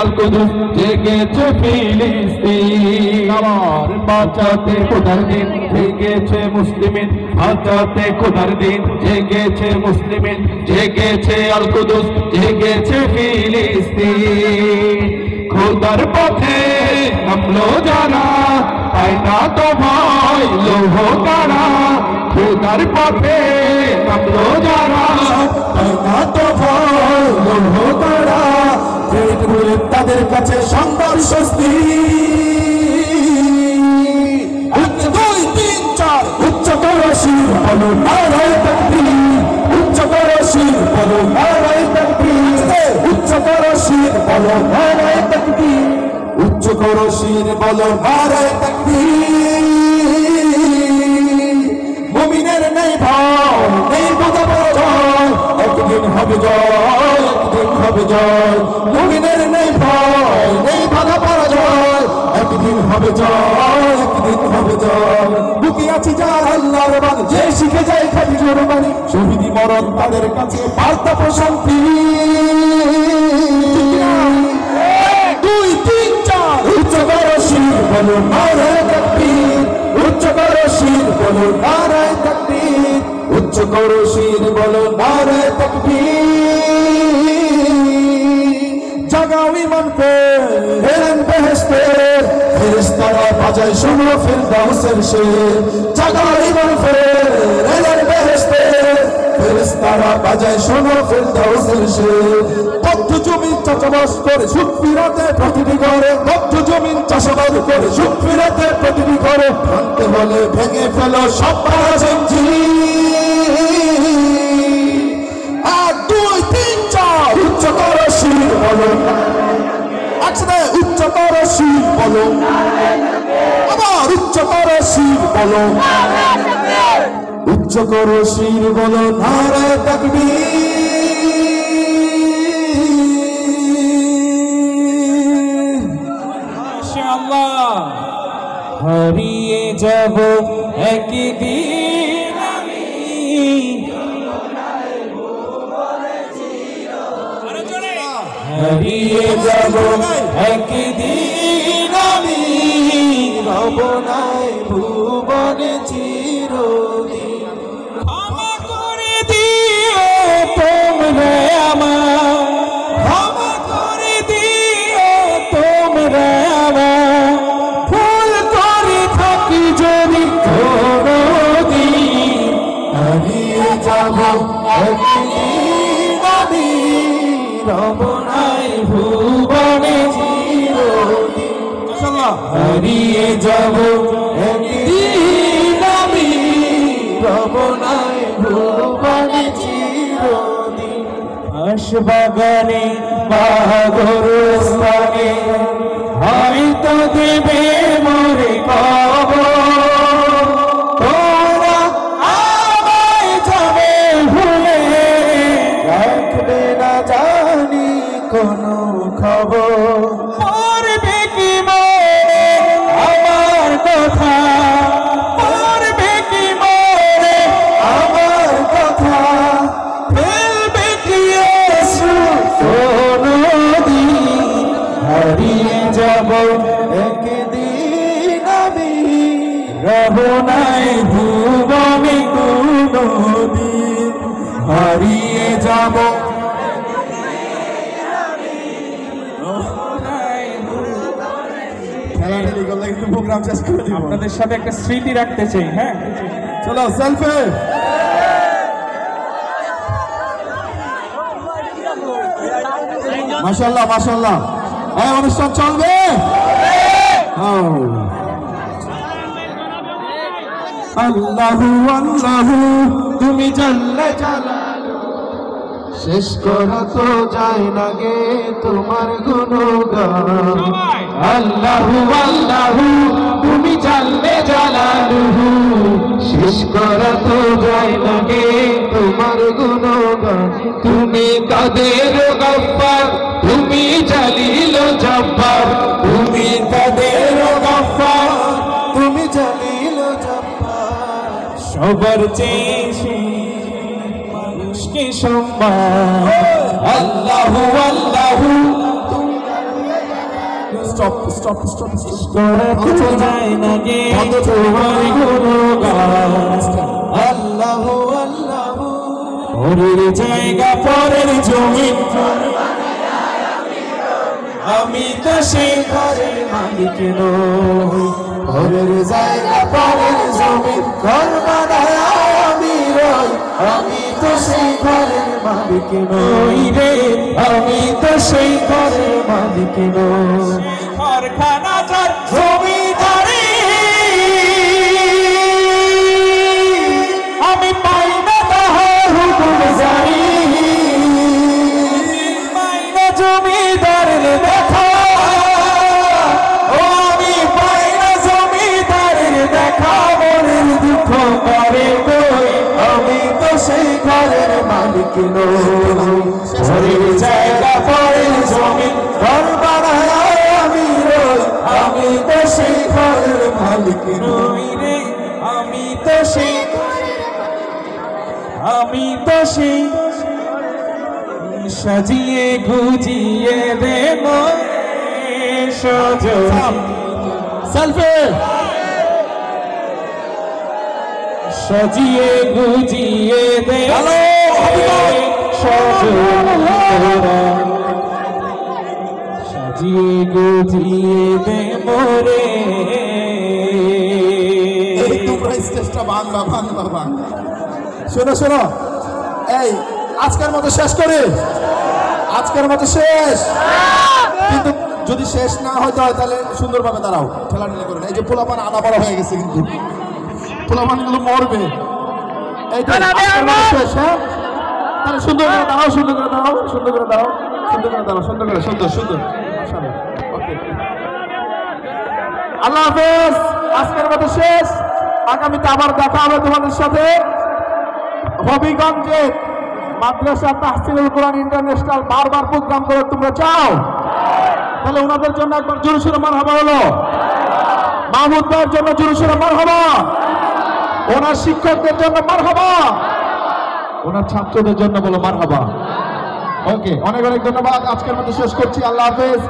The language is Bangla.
আল কুদুস জেগেছে ফিলিস্তিন, আমার বাঁচাতে খোদার দিন জেগেছে মুসলিমিন, বাঁচাতে খোদার দিন জেগেছে মুসলিমিন, জেগেছে আল কুদুস জেগেছে ফিলিস্তিন। খোদার পথে নামলো যারা পায় না তো ভয় লৌহ কারা, খোদার পথে নামলো যারা পায় না তো ভয় লৌহ কারা, তাদের কাছে সংবাদ স্বস্তি। 1 2 3 4 উচ্চ করো শির বলো নারায়ে তাকবীর, উচ্চ করো শির বলো নারায়ে তাকবীর, উচ্চ করো শির বলো নারায়ে তাকবীর, উচ্চ করো শির বলো নারায়ে তাকবীর। মুমিনের নেই ভয় নেই বাধা পরাজয়, একদিন হবে জয় একদিন হবে জয়। মুমিনের নেই ভয় নেই বাধা পরাজয়, একদিন হবে জয় একদিন হবে জয়। বুকে আছি যার আল্লাহর বাণী, যে শিখে যায় খাঁটি জোরবাণী, শহীদি মরণ তাদের কাছে বার্তা প্রশান্তি। 1 2 3 4 উচ্চ করো শির বলো নারায়ে তাকবীর, উচ্চ করো শির বলো নারায়ে তাকবীর, উচ্চ করো শির বলো নারায়ে তাকবীর। জাগাও ঈমান পে হেরেন বেহেশতের, ফেরেশতারা বাজায় শোনো ফিরদাউসের শের। জাগাও ঈমান পে হেরেন বেহেশতের, ফেরেশতারা বাজায় শোনো ফিরদাউসের শের। বদ্ধ জমিন চাষাবাদ করে সুখ ফিরাতে প্রতিটি ঘরে, বদ্ধ জমিন চাষাবাদ করে সুখ ফিরাতে প্রতিটি ঘরে, ভাঙতে হলে ভেঙে ফেলো সব জিঞ্জির। 1 2 3 4 উচ্চ করো শির বলো, একসাথে উচ্চ করো শির বলো, আবার উচ্চ করো শির বলো, উচ্চ করো শির বলো নারায়ে তাকবীর। হারিয়ে যাব একদিন আমি, হারিয়ে যাব একদিন আমি, রব নাই ভুবনে চিরদিন। ক্ষমা করে দিও তোমরা আমার, ক্ষমা করে দিও তোমরা আমার, ভুল করে থাকি যদি কোনদিন, হারিয়ে যাব একদিন আমি, রব নাই ভুবনে চিরদিন। হারিয়ে যাব একদিন আমি, রব নাই ভুবনে চিরদিন। হাসবাগানে বা গোরস্থানে হয়তো দেবে মোরে কবর, তোরা আমায় যাবে ভুলে, রাখবে না জানি কোনো খবর। পড়বে কি মনে আমার কথা, পড়বে কি মনে আমার কথা, ফেলবে কি আঁসু কোনদিন, হারিয়ে যাব একদিন আমি, রব নাই ভুবনে কোনদিন, হারিয়ে যাব। প্রোগ্রাম শেষ করে দিব, আপনাদের সাথে একটা স্মৃতি রাখতে চাই। হ্যাঁ চলো সেলফি। মাশাআল্লাহ মাশাআল্লাহ, এই অনুষ্ঠান চলবে। আল্লাহু আল্লাহু তুমি জাল্লে জালালু, শেষ করা তো যায় না গে তোমার গুণগান। আল্লাহু আল্লাহু তুমি জাল্লে জালালু, শেষ করা তো যায় না গে তোমার গুণগান। তুমি কাদের গফফার, তুমি জালিল জব্বার, তুমি কাদের গফফার, তুমি জালিল জব্বার। সবার চেয়ে মানুষকে সম্মান। আল্লাহু আল্লাহু স্টপ স্টপ স্টপ করতে যায় না গে তোমার গুণগান আল্লাহ আল্লাহ পরের জায়গা পরের জমি আমি তো সেই ঘরের মালিক নই পরের জায়গা পরের জমি ঘর বানায় আমি রই আমি তো সেই ঘরের মালিক নই রে আমি তো সেই ঘরের মালিক নই ঘরখানা যার জমিদারি আমি পাই না তাহার হুকুম জারি পাই না জমিদারের দেখা ও আমি পাই না জমিদারের দেখা মনের দুঃখ করে কই আমি তো সেই ঘরের মালিক নই পরের জায়গা পরের জমি ঘর বানায় আমি রই আমি তো সেই ঘরের মালিক নই নই রে আমি তো সেই সাজিয়ে গুজিয়ে দে সেলফি সাজিয়ে গুজিয়ে দে হ্যালো, সাজিয়ে গুজিয়ে দে মোরে তোমরা স্টেজটা বাংলা বাংলা বাংলা শোনো শোনো এই আজকের মতো শেষ করি আজকের মতো শেষ কিন্তু যদি শেষ না হতে হয় তাহলে সুন্দরভাবে দাঁড়াও ঠেলাঠেলি করে এই যে পোলাপান আনা বড় হয়ে গেছে কিন্তু পোলাপান গুলো মরবে এইটা আজকের মতো শেষ হ্যাঁ তাহলে সুন্দর করে দাঁড়াও সুন্দর করে দাঁড়াও সুন্দর করে দাঁড়াও সুন্দর করে দাঁড়াও সুন্দর করে সুন্দর সুন্দর ওকে আল্লাহ হাফেজ আজকের মতো শেষ আগামীতে আবার দেখা হবে তোমাদের সাথে হবিগঞ্জে মাদ্রাসা তাহসিলুল কোরআন ইন্টারন্যাশনাল বারবার প্রোগ্রাম করে তোমরা চাও তাহলে ওনাদের জন্য একবার জোরে সোরে মারহাবা হলো মাহমুদ ভাইয়ের জন্য জোরে সোরে মারহাবা ওনার শিক্ষকদের জন্য মারহাবা ওনার ছাত্রদের জন্য বলো মারহাবা ওকে অনেক অনেক ধন্যবাদ আজকের মতো শেষ করছি আল্লাহ হাফেজ